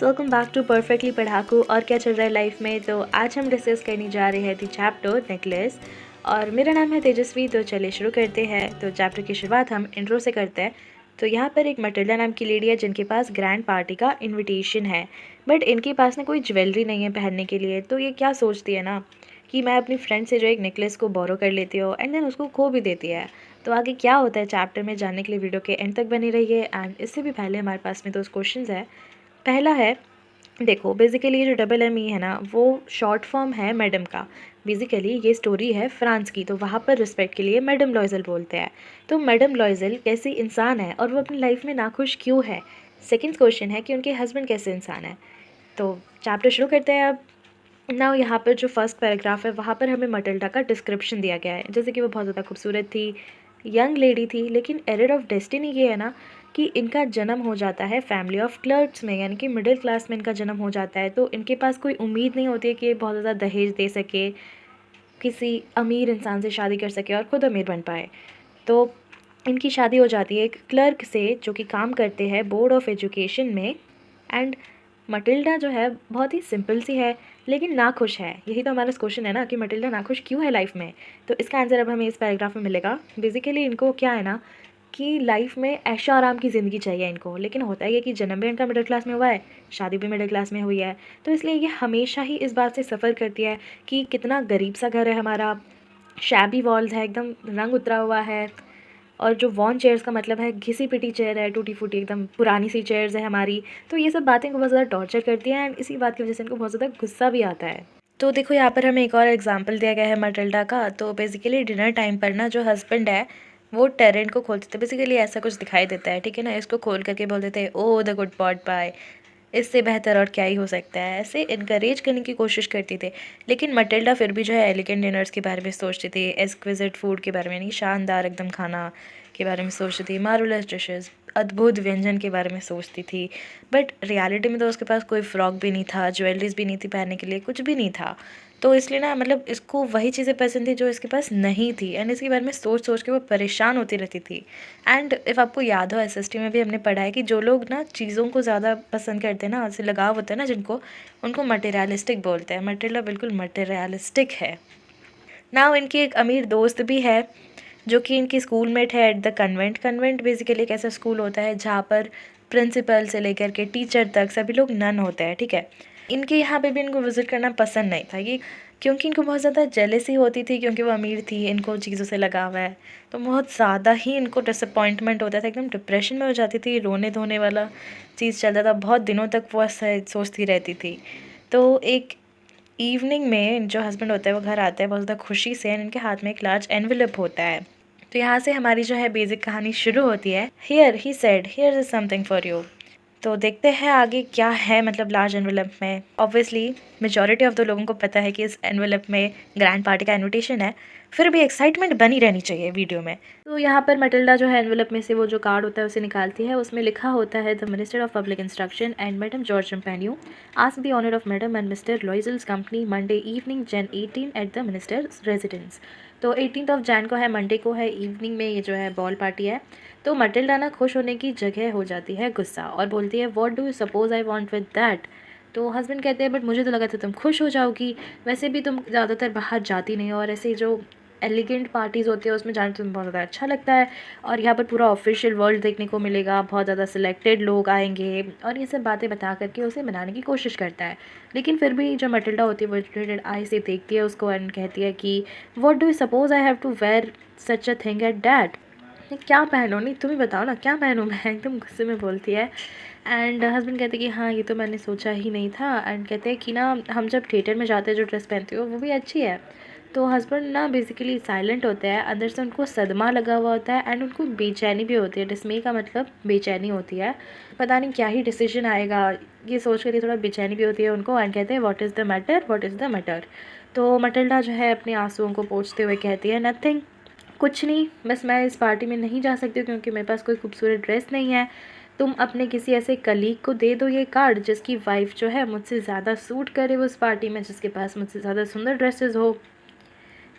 Welcome back to perfectly Padhaku. और क्या चल रहा है लाइफ में। तो आज हम डिस्कस करने जा रहे हैं दी चैप्टर नेकलेस। और मेरा नाम है तेजस्वी। तो चलिए शुरू करते हैं। तो चैप्टर की शुरुआत हम इंट्रो से करते हैं। तो यहाँ पर एक मटिल्डा नाम की लेडी है जिनके पास ग्रैंड पार्टी का इनविटेशन है, बट इनके पास ना कोई ज्वेलरी नहीं है पहनने के लिए। तो ये क्या सोचती है ना कि मैं अपनी फ्रेंड से जो एक नेकलेस को बोरो कर लेती हूँ एंड देन उसको खो भी देती है। तो आगे क्या होता है चैप्टर में जानने के लिए वीडियो के एंड तक बनी रहिए। एंड इससे भी पहले हमारे पास में 2 क्वेश्चंस है। पहला है, देखो बेसिकली ये जो डबल एम ई है ना वो शॉर्ट फॉर्म है मैडम का। बेसिकली ये स्टोरी है फ्रांस की, तो वहाँ पर रिस्पेक्ट के लिए मैडम लॉयज़ल बोलते हैं। तो मैडम लॉयज़ल कैसी इंसान है और वो अपनी लाइफ में नाखुश क्यों है। सेकंड क्वेश्चन है कि उनके हस्बैंड कैसे इंसान है। तो चैप्टर शुरू करते हैं अब। ना यहाँ पर जो फर्स्ट पैराग्राफ है वहाँ पर हमें मटिल्डा का डिस्क्रिप्शन दिया गया है, जैसे कि वो बहुत ज़्यादा खूबसूरत थी, यंग लेडी थी। लेकिन एरर ऑफ डेस्टिनी ये है ना कि इनका जन्म हो जाता है फैमिली ऑफ क्लर्क्स में, यानी कि मिडिल क्लास में इनका जन्म हो जाता है। तो इनके पास कोई उम्मीद नहीं होती है कि ये बहुत ज़्यादा दहेज दे सके, किसी अमीर इंसान से शादी कर सके और ख़ुद अमीर बन पाए। तो इनकी शादी हो जाती है एक क्लर्क से जो कि काम करते हैं बोर्ड ऑफ एजुकेशन में। एंड मटिल्डा जो है बहुत ही सिंपल सी है लेकिन नाखुश है। यही तो हमारा क्वेश्चन है ना कि मटिल्डा नाखुश क्यों है लाइफ में। तो इसका आंसर अब हमें इस पैराग्राफ में मिलेगा। बेसिकली इनको क्या है ना कि लाइफ में ऐशो आराम की ज़िंदगी चाहिए इनको, लेकिन होता है कि जन्म भी इनका मिडिल क्लास में हुआ है, शादी भी मिडिल क्लास में हुई है। तो इसलिए ये हमेशा ही इस बात से सफ़र करती है कि कितना गरीब सा घर है हमारा, शैबी वॉल्स है, एकदम रंग उतरा हुआ है, और जो वॉन चेयर्स का मतलब है घिसी पिटी चेयर है, टूटी फूटी एकदम पुरानी सी चेयर्स है हमारी। तो ये सब बातें इनको बहुत ज़्यादा टॉर्चर करती हैं एंड इसी बात की वजह से इनको बहुत ज़्यादा गुस्सा भी आता है। तो देखो यहाँ पर हमें एक और एग्जांपल दिया गया है मटिल्डा का। तो बेसिकली डिनर टाइम पर ना जो हस्बैंड है वो टेरेंट को खोल देते, बेसिकली ऐसा कुछ दिखाई देता है, ठीक है ना। इसको खोल करके बोल देते हैं ओ द गुड पॉट बाय, इससे बेहतर और क्या ही हो सकता है। ऐसे इनकरेज करने की कोशिश करती थी। लेकिन मटिल्डा फिर भी जो है एलिगेंट डिनर्स के बारे में सोचती थी, एक्सक्विजिट फूड के बारे में, यानी शानदार एकदम खाना के बारे में सोचती थी, मार्वलस डिशेस, अद्भुत व्यंजन के बारे में सोचती थी। बट रियलिटी में तो उसके पास कोई फ्रॉक भी नहीं था, ज्वेलरीज भी नहीं थी पहनने के लिए, कुछ भी नहीं था। तो इसलिए ना मतलब इसको वही चीज़ें पसंद थी जो इसके पास नहीं थी एंड इसके बारे में सोच सोच के वो परेशान होती रहती थी। एंड इफ़ आपको याद हो एसएसटी में भी हमने पढ़ा है कि जो लोग ना चीज़ों को ज़्यादा पसंद करते हैं ना, उससे लगाव होता है ना जिनको, उनको मटेरियलिस्टिक बोलते हैं। मटिल्डा बिल्कुल मटेरियलिस्टिक है ना। इनकी एक अमीर दोस्त भी है जो कि इनकी स्कूलमेट है at the convent. Convent basically एक ऐसा स्कूल होता है जहाँ पर प्रिंसिपल से लेकर के टीचर तक सभी लोग नन होते हैं, ठीक है। इनके यहाँ पे भी इनको विज़िट करना पसंद नहीं था, ये क्योंकि इनको बहुत ज़्यादा जेलसी होती थी, क्योंकि वो अमीर थी, इनको चीज़ों से लगाव है। तो बहुत ज़्यादा ही इनको डिसअपॉइंटमेंट होता था, एकदम डिप्रेशन में हो जाती थी, रोने धोने वाला चीज़ चलता था, बहुत दिनों तक वो ऐसा सोचती रहती थी। तो एक इवनिंग में जो हस्बैंड होता है वो घर आता है बहुत ज़्यादा खुशी से, इनके हाथ में एक लार्ज एनवेलप होता है। तो यहाँ से हमारी जो है बेसिक कहानी शुरू होती है। Here he said here is something for you. तो देखते हैं आगे क्या है, मतलब लार्ज एनवेलप में। ऑब्वियसली मेजॉरिटी ऑफ द लोगों को पता है कि इस एनवेलप में ग्रैंड पार्टी का इनविटेशन है, फिर भी एक्साइटमेंट बनी रहनी चाहिए वीडियो में। तो यहाँ पर मटिल्डा जो है एनवेलप में से वो जो कार्ड होता है उसे निकालती है। उसमें लिखा होता है the minister of public instruction and madame George Ramponneau ask the honour of madam and mister Loisel's company Monday evening Jan 18 at the minister's residence. तो 18 Jan को है, मंडे को है, इवनिंग में ये जो है बॉल पार्टी है। तो मटिल्डा ना खुश होने की जगह हो जाती है गुस्सा और बोलती है what do you suppose I want with that. तो हस्बैंड कहते हैं बट मुझे तो लगा था तुम खुश हो जाओगी, वैसे भी तुम ज़्यादातर बाहर जाती नहीं हो और ऐसे जो एलिगेंट पार्टीज़ होती है उसमें जाना तुम्हें बहुत ज़्यादा अच्छा लगता है, और यहाँ पर पूरा ऑफिशियल वर्ल्ड देखने को मिलेगा, बहुत ज़्यादा सिलेक्टेड लोग आएंगे, और ये सब बातें बता करके उसे मनाने की कोशिश करता है। लेकिन फिर भी जो मटिल्डा होती है वो इरिटेटेड आई से देखती है उसको एंड कहती है कि what do you suppose I have to wear such a thing at that. क्या पहनूँ, नहीं तुम ही बताओ ना क्या पहनूँ मैं, एकदम गुस्से में बोलती है। एंड हस्बैंड कहते हैं कि हाँ ये तो मैंने सोचा ही नहीं था। एंड कहते हैं कि ना हम जब थिएटर में जाते हैं जो ड्रेस पहनती हो वो भी अच्छी है। तो हस्बैंड ना बेसिकली साइलेंट होते हैं, अंदर से उनको सदमा लगा हुआ होता है एंड उनको बेचैनी भी होती है। डिस्मे का मतलब बेचैनी होती है, पता नहीं क्या ही डिसीजन आएगा ये सोच कर थोड़ा बेचैनी भी होती है उनको। एंड कहते हैं what is the matter, what is the matter. तो मटिल्डा जो है अपने आंसुओं को पोंछते हुए कहती है नथिंग, कुछ नहीं, बस मैं इस पार्टी में नहीं जा सकती क्योंकि मेरे पास कोई खूबसूरत ड्रेस नहीं है। तुम अपने किसी ऐसे कलीग को दे दो ये कार्ड जिसकी वाइफ जो है मुझसे ज़्यादा सूट करे उस पार्टी में, जिसके पास मुझसे ज़्यादा सुंदर ड्रेसेस हो।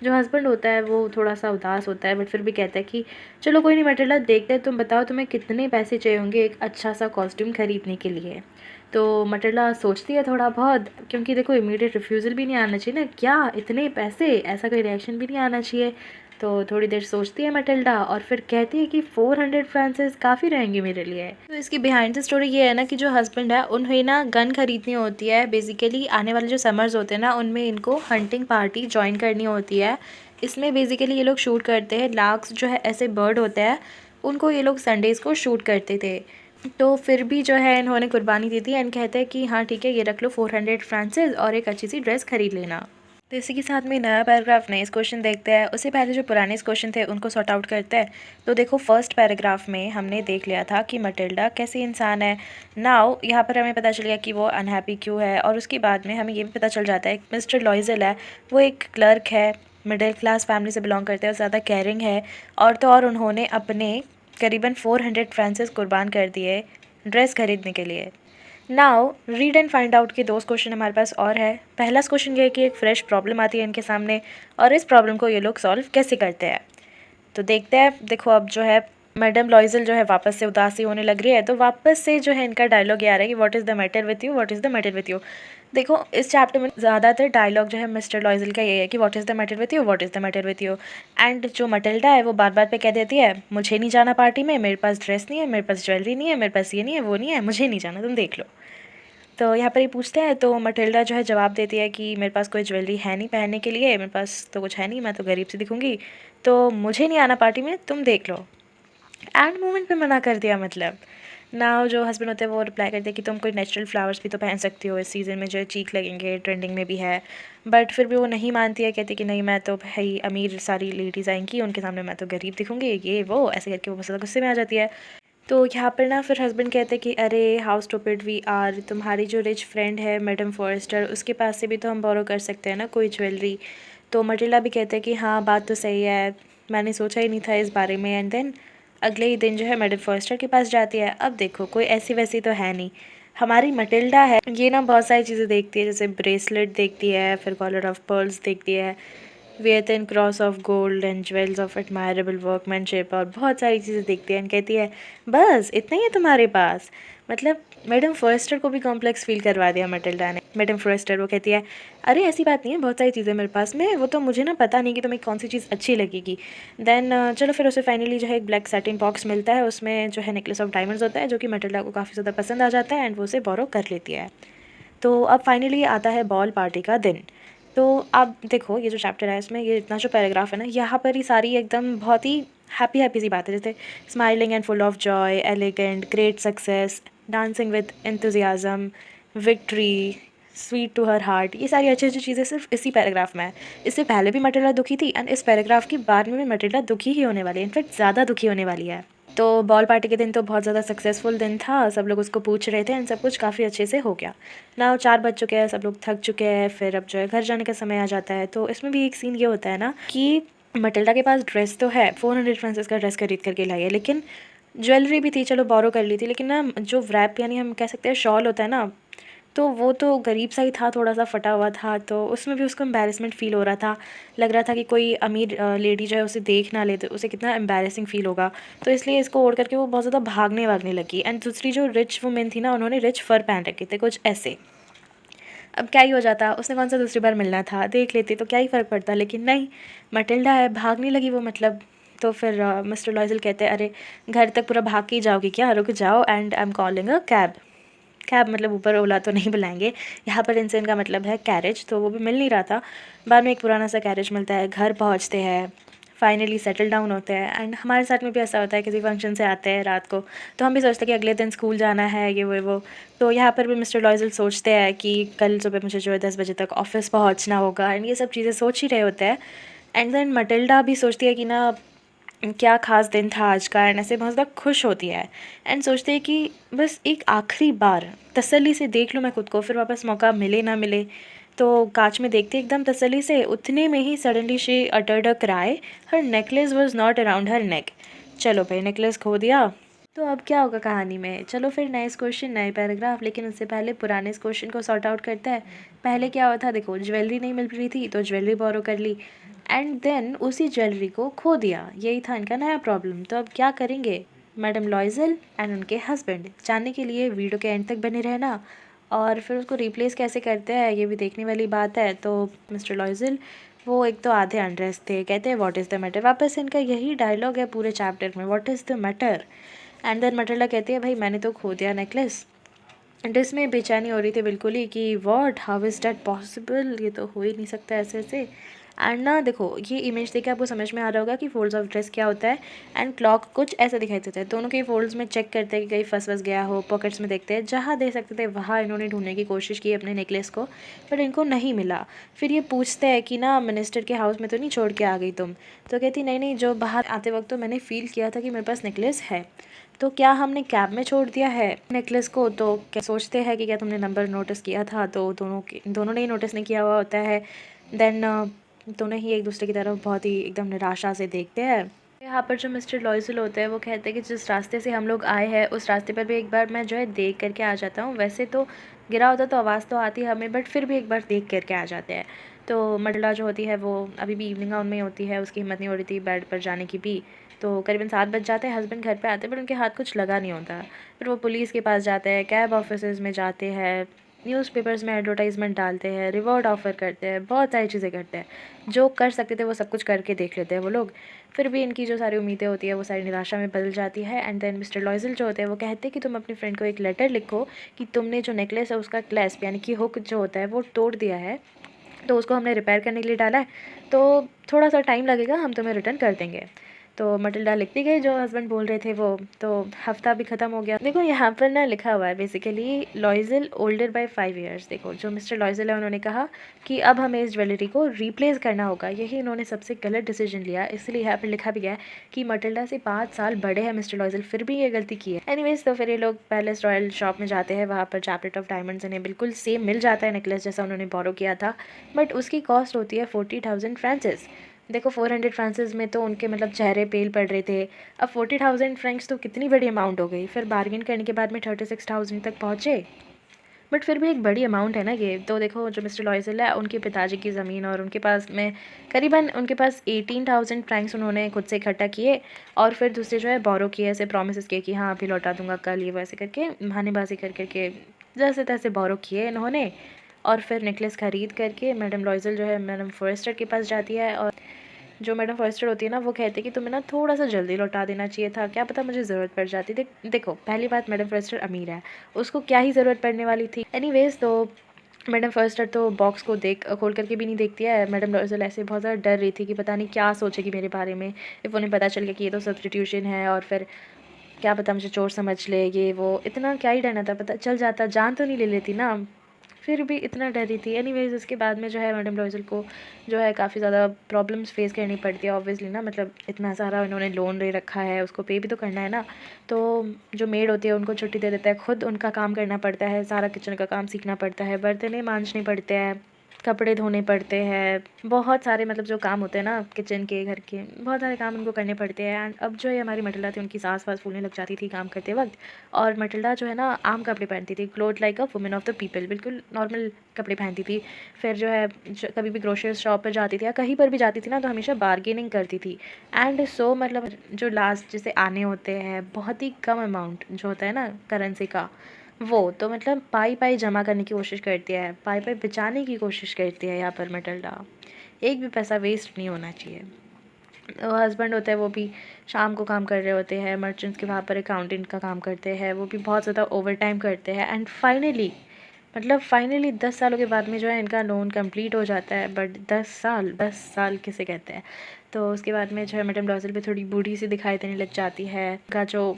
जो हस्बैंड होता है वो थोड़ा सा उदास होता है बट फिर भी कहता है कि चलो कोई नहीं मटिल्डा, देखते हैं, तुम बताओ तुम्हें कितने पैसे चाहिए होंगे एक अच्छा सा कॉस्ट्यूम खरीदने के लिए। तो मटिल्डा सोचती है थोड़ा बहुत, क्योंकि देखो इमीडिएट रिफ्यूज़ल भी नहीं आना चाहिए ना, क्या इतने पैसे, ऐसा कोई रिएक्शन भी नहीं आना चाहिए। तो थोड़ी देर सोचती है मटिल्डा और फिर कहती है कि 400 फ्रांसेस काफ़ी रहेंगे मेरे लिए। तो इसकी बिहाइंड द स्टोरी ये है ना कि जो हस्बैंड है उन्हें ना गन खरीदनी होती है। बेसिकली आने वाले जो समर्स होते हैं ना उनमें इनको हंटिंग पार्टी ज्वाइन करनी होती है। इसमें बेसिकली ये लोग शूट करते हैं, लार्क्स जो है ऐसे बर्ड होते हैं, उनको ये लोग संडेज़ को शूट करते थे। तो फिर भी जो है इन्होंने कुर्बानी दी थी एंड कहते हैं कि हाँ ठीक है, ये रख लो 400 फ्रांसेस और एक अच्छी सी ड्रेस खरीद लेना। तो इसी के साथ में नया पैराग्राफ नए क्वेश्चन देखते हैं। उससे पहले जो पुराने क्वेश्चन थे उनको सॉर्ट आउट करते हैं। तो देखो फर्स्ट पैराग्राफ में हमने देख लिया था कि मटिल्डा कैसी इंसान है। नाउ यहाँ पर हमें पता चल गया कि वो अनहैप्पी क्यों है, और उसके बाद में हमें ये भी पता चल जाता है मिस्टर लॉइजल है, वो एक क्लर्क है, मिडिल क्लास फैमिली से बिलोंग करते हैं और ज़्यादा केयरिंग है। और तो और उन्होंने अपने करीबन 400 फ्रांसेस कुर्बान कर दिए ड्रेस खरीदने के लिए। Now read and find out के दो क्वेश्चन हमारे पास और है। पहला क्वेश्चन ये है कि एक फ्रेश प्रॉब्लम आती है इनके सामने और इस प्रॉब्लम को ये लोग सॉल्व कैसे करते हैं। तो देखते हैं। देखो अब जो है मैडम लॉइजल जो है वापस से उदासी होने लग रही है, तो वापस से जो है इनका डायलॉग ये आ रहा है कि what is the matter with you, what is the matter with you. देखो इस चैप्टर में ज़्यादातर डायलॉग जो है मिस्टर लॉइजल का ये है कि what is the matter with you, what is the matter with you. And जो मटिल्डा है वो बार बार पे कह देती है मुझे नहीं जाना पार्टी में, मेरे पास ड्रेस नहीं है, मेरे पास ज्वेलरी नहीं है, मेरे पास ये नहीं है, वो नहीं है, मुझे नहीं जाना, तुम देख लो। तो यहाँ पर ये पूछते हैं तो मटिल्डा जो है जवाब देती है कि मेरे पास कोई ज्वेलरी है नहीं पहनने के लिए, मेरे पास तो कुछ है नहीं, मैं तो गरीब सी दिखूंगी, तो मुझे नहीं आना पार्टी में, तुम देख लो। एंड मोमेंट पे मना कर दिया मतलब। नाउ जो हस्बैंड होते हैं वो रिप्लाई करते हैं कि तुम कोई नेचुरल फ्लावर्स भी तो पहन सकती हो इस सीज़न में, जो चीक लगेंगे, ट्रेंडिंग में भी है। बट फिर भी वो नहीं मानती है, कहती कि नहीं मैं तो भाई अमीर सारी लेडीज़ आएंगी, उनके सामने मैं तो गरीब दिखूंगी, ये वो ऐसे करके वो बहुत ज़्यादा गुस्से में आ जाती है। तो यहाँ पर ना फिर हस्बैंड कहते हैं कि अरे हाउ स्टूपिड वी आर, तुम्हारी जो रिच फ्रेंड है मैडम फॉरेस्टर, उसके पास से भी तो हम बोरो कर सकते हैं ना कोई ज्वेलरी। तो मटिल्डा भी कहते हैं कि हाँ बात तो सही है, मैंने सोचा ही नहीं था इस बारे में। एंड देन अगले ही दिन जो है मैडम फॉरेस्टर के पास जाती है। अब देखो कोई ऐसी वैसी तो है नहीं, हमारी मटिल्डा है ये ना बहुत सारी चीज़ें देखती है, जैसे ब्रेसलेट देखती है, फिर कॉलर ऑफ पर्ल्स देखती है, वेतन cross of gold and jewels of admirable workmanship, और बहुत सारी चीज़ें देखती है एंड कहती है बस इतना ही है तुम्हारे पास। मतलब मैडम फॉरेस्टर को भी कॉम्प्लेक्स फील करवा दिया मटिल्डा ने। मैडम फॉरेस्टर वो कहती है अरे ऐसी बात नहीं है, बहुत सारी चीज़ें मेरे पास में, वो तो मुझे ना पता नहीं कि तुम्हें कौन सी चीज़ अच्छी लगेगी। देन चलो फिर उसे फाइनली जो है एक ब्लैक सैटिन बॉक्स मिलता है, उसमें जो है नेकलेस ऑफ डायमंड्स होता है, जो कि मटिल्डा को काफ़ी ज़्यादा पसंद आ जाता है एंड वो उसे बोरो कर लेती है। तो अब फाइनली आता है बॉल पार्टी का दिन। तो अब देखो ये जो चैप्टर है इसमें ये इतना जो पैराग्राफ है ना, यहाँ पर ही सारी एकदम बहुत ही हैप्पी हैप्पी सी बात है, जैसे smiling and full of joy, elegant, great success, dancing with enthusiasm, victory, sweet to her heart, ये सारी अच्छी अच्छी चीज़ें सिर्फ इसी पैराग्राफ में है। इससे पहले भी मटिल्डा दुखी थी एंड इस पैराग्राफ के बाद में भी मटिल्डा दुखी ही होने वाली है, इनफैक्ट ज़्यादा दुखी होने वाली है। तो बॉल पार्टी के दिन तो बहुत ज़्यादा सक्सेसफुल दिन था, सब लोग उसको पूछ रहे थे एंड सब कुछ काफ़ी अच्छे से हो गया। नाउ 4 बज चुके हैं, सब लोग थक चुके हैं, फिर अब जो है घर जाने का समय आ जाता है। तो इसमें भी एक सीन ये होता है ना कि मटिल्डा के पास ड्रेस तो है, 400 फ्रांसेस का ड्रेस खरीद करके लाई है, लेकिन ज्वेलरी भी थी, चलो बोरो कर ली थी, लेकिन ना जो रैप यानी हम कह सकते हैं शॉल होता है ना, तो वो तो गरीब सा ही था, थोड़ा सा फटा हुआ था, तो उसमें भी उसको एम्बैरेसमेंट फ़ील हो रहा था। लग रहा था कि कोई अमीर लेडी जो है उसे देख ना ले तो उसे कितना एम्बैरेसिंग फ़ील होगा। तो इसलिए इसको ओढ़ करके वो बहुत ज़्यादा भागने वागने लगी। एंड दूसरी जो रिच वुमेन थी ना, उन्होंने रिच फर पहन रखे थे कुछ ऐसे। अब क्या ही हो जाता, उसने कौन सा दूसरी बार मिलना था, देख लेती तो क्या ही फ़र्क पड़ता, लेकिन नहीं, मटिल्डा है, भागने लगी वो मतलब। तो फिर मिस्टर लॉइजल कहते हैं अरे घर तक पूरा भाग के ही जाओगी क्या, रुक जाओ and I am calling a cab. Cab मतलब ऊपर ओला तो नहीं बुलाएंगे, यहाँ पर इनसे इनका मतलब है कैरेज, तो वो भी मिल नहीं रहा था। बाद में एक पुराना सा कैरेज मिलता है, घर पहुँचते हैं, फाइनली सेटल डाउन होते हैं। एंड हमारे साथ में भी ऐसा होता है, किसी फंक्शन से आते हैं रात को, तो हम भी सोचते हैं कि अगले दिन स्कूल जाना है, ये वो। तो यहाँ पर भी मिस्टर लॉइजल सोचते हैं कि कल सुबह मुझे जो है 10 बजे तक ऑफिस पहुँचना होगा, एंड ये सब चीज़ें सोच ही रहे होते हैं। एंड देन मटिल्डा भी सोचती है कि ना क्या ख़ास दिन था आज का, एंड ऐसे बहुत ज़्यादा खुश होती है एंड सोचते हैं कि बस एक आखिरी बार तसल्ली से देख लूँ मैं खुद को, फिर वापस मौका मिले ना मिले। तो कांच में देखते एकदम तसल्ली से, उतने में ही suddenly she uttered a cry, her necklace was not around her neck. चलो भाई नेकलेस खो दिया, तो अब क्या होगा कहानी में। चलो फिर नए क्वेश्चन नए पैराग्राफ, लेकिन उससे पहले पुराने क्वेश्चन को सॉर्ट आउट करते हैं। पहले क्या हुआ था, देखो ज्वेलरी नहीं मिल रही थी तो ज्वेलरी बोरो कर ली, एंड देन उसी ज्वेलरी को खो दिया, यही था इनका नया प्रॉब्लम। तो अब क्या करेंगे, मैडम लॉइजल एंड उनके हस्बैंड। जानने के लिए वीडियो के एंड तक बने रहना। और फिर उसको रिप्लेस कैसे करते हैं ये भी देखने वाली बात है। तो मिस्टर लॉइजल वो एक तो आधे अनड्रेस थे, कहते हैं व्हाट इज़ द मैटर। वापस इनका यही डायलॉग है पूरे चैप्टर में, what is the matter. And then मटरला कहती है भाई मैंने तो खो दिया नेकलेस। जिसमें बेचैनी हो रही थी बिल्कुल ही कि what, how is that possible, ये तो हो ही नहीं सकता ऐसे ऐसे। एंड ना देखो ये इमेज देख के आपको समझ में आ रहा होगा कि फोल्ड्स ऑफ ड्रेस क्या होता है। एंड क्लॉक कुछ ऐसा दिखाई देता है। दोनों के फोल्ड्स में चेक करते हैं कि कहीं फंस गया हो। पॉकेट्स में देखते हैं, जहाँ दे सकते थे वहाँ इन्होंने ढूंढने की कोशिश की अपने नेकलेस को, बट इनको नहीं मिला। फिर ये पूछते हैं कि ना मिनिस्टर के हाउस में तो नहीं छोड़ के आ गई तुम। तो कहती नहीं नहीं, जो बाहर आते वक्त तो मैंने फ़ील किया था कि मेरे पास नेकलेस है। तो क्या हमने कैब में छोड़ दिया है नेकलेस को। तो क्या सोचते हैं कि क्या तुमने नंबर नोटिस किया था। तो दोनों ने ही नोटिस नहीं किया हुआ होता है। देन दोनों ही एक दूसरे की तरफ बहुत ही एकदम निराशा से देखते हैं। यहाँ पर जो मिस्टर लॉइजल होते हैं वो कहते हैं कि जिस रास्ते से हम लोग आए हैं उस रास्ते पर भी एक बार मैं जो है देख करके आ जाता हूँ। वैसे तो गिरा होता तो आवाज़ तो आती हमें, बट फिर भी एक बार देख करके आ जाते हैं। तो मडला जो होती है वो अभी भी इवनिंग गाउन में होती है, उसकी हिम्मत नहीं हो रही थी बेड पर जाने की भी। तो करीबन 7 बज जाते हैं, हस्बैंड घर पे आते हैं बट उनके हाथ कुछ लगा नहीं होता। फिर वो पुलिस के पास जाते हैं, कैब ऑफिसेज में जाते हैं, न्यूज़पेपर्स में एडवर्टाइजमेंट डालते हैं, रिवॉर्ड ऑफ़र करते हैं, बहुत सारी चीज़ें करते हैं। जो कर सकते थे वो सब कुछ करके देख लेते हैं वो लोग। फिर भी इनकी जो सारी उम्मीदें होती है वो सारी निराशा में बदल जाती है। एंड देन मिस्टर लॉइजल जो होते हैं वो कहते हैं कि तुम अपनी फ्रेंड को एक लेटर लिखो कि तुमने जो नेकलेस है उसका क्लैस्प यानी कि हुक जो होता है वो तोड़ दिया है, तो उसको हमने रिपेयर करने के लिए डाला है, तो थोड़ा सा टाइम लगेगा, हम तुम्हें रिटर्न कर देंगे। तो मटिल्डा लिखती गई जो हस्बैंड बोल रहे थे वो। तो हफ्ता भी ख़त्म हो गया। देखो यहाँ पर ना लिखा हुआ है बेसिकली लॉइजल ओल्डर बाय 5 ईयर्स। देखो जो मिस्टर लॉइजल है उन्होंने कहा कि अब हमें इस ज्वेलरी को रिप्लेस करना होगा। यही इन्होंने सबसे गलत डिसीजन लिया, इसलिए यहाँ पर लिखा भी गया है कि मटिल्डा से 5 साल बड़े हैं मिस्टर लॉइजल, फिर भी ये गलती की है। एनीवेज तो फिर ये लोग पैलेस रॉयल शॉप में जाते हैं। वहाँ पर चैप्लेट ऑफ डायमंड्स इन्हें बिल्कुल सेम मिल जाता है नेकलेस जैसा उन्होंने बोरो किया था, बट उसकी कॉस्ट होती है 40,000 फ्रांसिस। देखो 400 फ्रांसिस में तो उनके मतलब चेहरे पेल पड़ रहे थे। अब 40,000 फ्रैंक्स तो कितनी बड़ी अमाउंट हो गई। फिर बार्गेन करने के बाद में 36,000 तक पहुँचे, बट फिर भी एक बड़ी अमाउंट है ना ये। तो देखो जो मिस्टर लॉइजल है उनके पिताजी की ज़मीन और उनके पास में करीबन उनके पास 18,000 फ्रैंक्स उन्होंने खुद से इकट्ठा किए और फिर दूसरे जो है बोरो किए, ऐसे प्रोमिस किए कि हाँ अभी लौटा दूंगा कल, ये वैसे करके बहानेबाजी कर करके जैसे तैसे बोरो किए इन्होंने। और फिर नेकलेस ख़रीद करके मैडम लॉइजल जो है मैडम फॉरेस्टर के पास जाती है। और जो मैडम फॉरेस्टर होती है ना वो कहती है कि तुम्हें ना थोड़ा सा जल्दी लौटा देना चाहिए था, क्या पता मुझे ज़रूरत पड़ जाती। देखो पहली बात मैडम फॉरेस्टर अमीर है, उसको क्या ही ज़रूरत पड़ने वाली थी। एनीवेज तो मैडम फॉरेस्टर तो बॉक्स को देख खोल करके भी नहीं देखती है। मैडम लॉइजल ऐसे बहुत ज़्यादा डर रही थी कि पता नहीं क्या सोचेगी मेरे बारे में। इफ़ उन्हें पता चल गया कि ये तो सब्सटीट्यूशन है और फिर क्या पता मुझे चोर समझ ले, ये वो इतना क्या ही डरना था, पता चल जाता, जान तो नहीं ले लेती ना। फिर भी इतना डरी थी। एनीवेज उसके बाद में जो है मैडम लॉइजल को जो है काफ़ी ज़्यादा प्रॉब्लम्स फेस करनी पड़ती है ऑब्वियसली ना। मतलब इतना सारा उन्होंने लोन ले रखा है, उसको पे भी तो करना है ना। तो जो मेड होती है उनको छुट्टी दे देता है, खुद उनका काम करना पड़ता है, सारा किचन का काम सीखना पड़ता है, बर्तन मांजने पड़ते हैं, कपड़े धोने पड़ते हैं, बहुत सारे मतलब जो काम होते हैं ना किचन के, घर के, बहुत सारे काम उनको करने पड़ते हैं। एंड अब जो है हमारी मटिल्डा थी उनकी सांस वास फूलने लग जाती थी काम करते वक्त। और मटिल्डा जो है ना आम कपड़े पहनती थी, cloth like a women of the people, बिल्कुल नॉर्मल कपड़े पहनती थी। फिर जो है कभी भी ग्रोसरी शॉप पर जाती थी या कहीं पर भी जाती थी ना तो हमेशा बार्गेनिंग करती थी। एंड सो मतलब जो लास्ट जैसे आने होते हैं बहुत ही कम अमाउंट जो होता है ना करेंसी का, वो तो मतलब पाई पाई जमा करने की कोशिश करती है, पाई पाई बचाने की कोशिश करती है यहाँ पर मटिल्डा। एक भी पैसा वेस्ट नहीं होना चाहिए। तो हस्बैंड होता है वो भी शाम को काम कर रहे होते हैं, मर्चेंट्स के वहाँ पर अकाउंटेंट का काम करते हैं, वो भी बहुत ज़्यादा ओवर टाइम करते हैं। एंड फाइनली 10 सालों के बाद में जो है इनका लोन कंप्लीट हो जाता है। बट 10 साल किसे कहते हैं। तो उसके बाद में जो है मैडम लॉइजल भी थोड़ी बूढ़ी सी दिखाई देने लग जाती है। का जो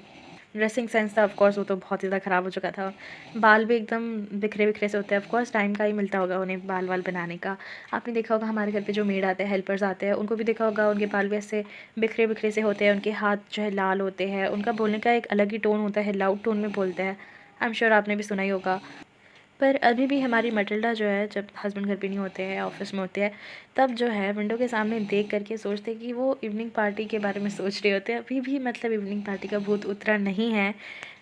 ड्रेसिंग सेंस था ऑफ कोर्स वो तो बहुत ज़्यादा ख़राब हो चुका था। बाल भी एकदम बिखरे बिखरे से होते हैं। ऑफ कोर्स टाइम का ही मिलता होगा उन्हें बाल वाल बनाने का। आपने देखा होगा हमारे घर पे जो मेड आते हैं, हेल्पर्स आते हैं, उनको भी देखा होगा उनके बाल भी ऐसे बिखरे बिखरे से होते हैं, उनके हाथ जो है लाल होते हैं, उनका बोलने का एक अलग ही टोन होता है, लाउड टोन में बोलते हैं। आई एम श्योर आपने भी सुना ही होगा। पर अभी भी हमारी मटिल्डा जो है जब हस्बैंड घर पे नहीं होते हैं, ऑफिस में होते हैं, तब जो है विंडो के सामने देख करके सोचते हैं कि वो इवनिंग पार्टी के बारे में सोच रहे होते हैं। अभी भी मतलब इवनिंग पार्टी का भूत उतरा नहीं है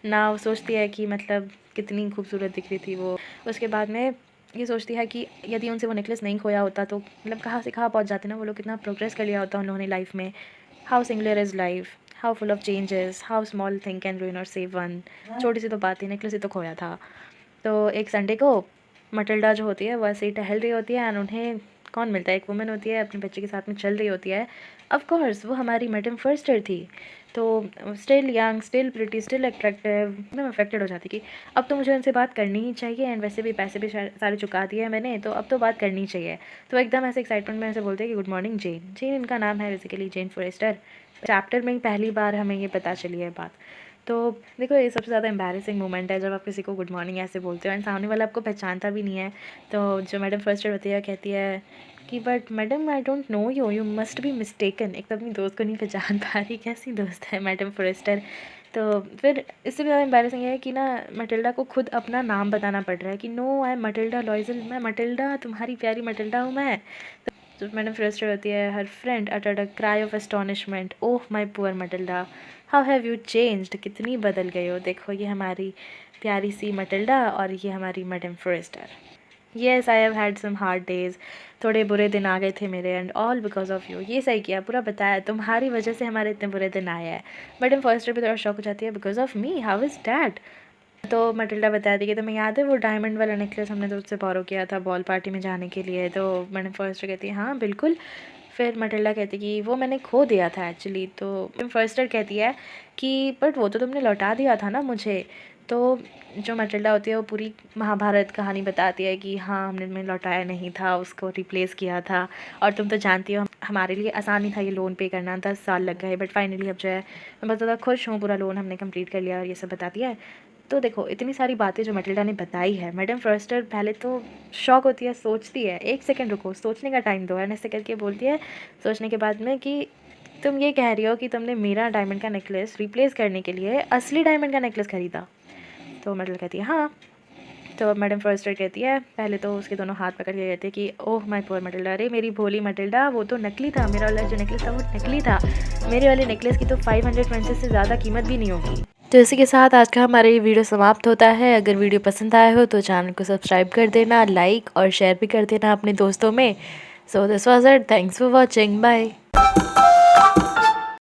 ना। वो सोचती है कि मतलब कितनी खूबसूरत दिख रही थी वो। उसके बाद में ये सोचती है कि यदि उनसे वो नेकलेस नहीं खोया होता तो मतलब कहाँ से कहाँ पहुँच जाते ना वो लोग, कितना प्रोग्रेस कर लिया होता उन लोगों ने लाइफ में। How singular is life, how full of changes, how small thing can रूइन और सेव वन। छोटी सी तो बात थी, नेकलेस ही तो खोया था। तो एक संडे को मटिल्डा जो होती है वो ऐसे ही टहल रही होती है एंड उन्हें कौन मिलता है, एक वुमेन होती है अपने बच्चे के साथ में चल रही होती है। ऑफ कोर्स वो हमारी मैडम फर्स्टर थी। तो still young, still pretty, still attractive, एकदम अफेक्टेड हो जाती कि अब तो मुझे उनसे बात करनी ही चाहिए एंड वैसे भी पैसे भी सारे चुका दिए हैं मैंने, तो अब तो बात करनी चाहिए। तो एकदम ऐसे एक्साइटमेंट में ऐसे बोलते हैं कि गुड मॉर्निंग जेन। जेन इनका नाम है बेसिकली, जेन फॉरेस्टर। चैप्टर में ही पहली बार हमें ये पता चली है बात। तो देखो ये सबसे ज़्यादा एम्बैरेसिंग मोमेंट है जब आप किसी को गुड मॉर्निंग ऐसे बोलते हो एंड सामने वाला आपको पहचानता भी नहीं है। तो जो मैडम फर्स्टर होती है कहती है कि but madam I don't know you, you must be mistaken. एक तो अपनी दोस्त को नहीं पहचान पा रही, कैसी दोस्त है मैडम फॉरेस्टर। तो फिर इससे भी ज़्यादा एम्बैरेसिंग है कि ना मटिल्डा को खुद अपना नाम बताना पड़ रहा है कि no I am Matilda Loisel, मैं मटिल्डा, तुम्हारी प्यारी मटिल्डा हूँ मैं। तो मैडम फ्रस्ट्रेट होती है, हर friend uttered a cry of astonishment, oh my poor Matilda, how have you changed, कितनी बदल गई हो, देखो ये हमारी प्यारी सी मटिल्डा और ये हमारी madam Forestier. Yes I have had some hard days, थोड़े बुरे दिन आ गए थे मेरे and all because of you. ये सही किया, पूरा बताया, तुम्हारी वजह से हमारे इतने बुरे दिन आए हैं। मैडम फॉरेस्टर भी थोड़ा शॉक हो जाती है, because of me, how is that. तो मटिल्डा बता दी कि तुम्हें याद है वो डायमंड वाला नेकलेस हमने तो उससे बोरो किया था बॉल पार्टी में जाने के लिए। तो मैडम फॉरेस्टर कहती है हाँ बिल्कुल। फिर मटिल्डा कहती है कि वो मैंने खो दिया था एक्चुअली। तो मैडम फॉरेस्टर कहती है कि बट वो तो तुमने लौटा दिया था ना मुझे। तो जो मटिल्डा होती है वो पूरी महाभारत कहानी बताती है कि हाँ हमने तुम्हें लौटाया नहीं था, उसको रिप्लेस किया था। और तुम तो जानती हो हमारे लिए आसान नहीं था ये लोन पे करना, 10 साल लग गए, बट फाइनली अब जो है मैं बहुत ज़्यादा खुश हूँ, पूरा लोन हमने कंप्लीट कर लिया और ये सब बताती है। तो देखो इतनी सारी बातें जो मटिल्डा ने बताई है, मैडम फॉरेस्टर पहले तो शॉक होती है, सोचती है, एक सेकंड रुको, सोचने का टाइम दो, एंड ऐसे करके बोलती है सोचने के बाद में कि तुम ये कह रही हो कि तुमने मेरा डायमंड का नेकलेस रिप्लेस करने के लिए असली डायमंड का नेकलेस खरीदा। तो मटिल्डा कहती है हाँ। तो मैडम फॉरेस्टर कहती है, पहले तो उसके दोनों हाथ पकड़ के कहती है कि ओह माय पुअर मटिल्डा, अरे मेरी भोली मटिल्डा, वो तो नकली था, मेरा वाला जो नेकलेस था वो नकली था, मेरे वाले नेकलेस की तो 500 फ्रेंड्स से ज़्यादा कीमत भी नहीं होगी। तो इसी के साथ आज का हमारा ये वीडियो समाप्त होता है। अगर वीडियो पसंद आया हो तो चैनल को सब्सक्राइब कर देना, लाइक और शेयर भी कर देना अपने दोस्तों में। So this was it, thanks for watching, bye.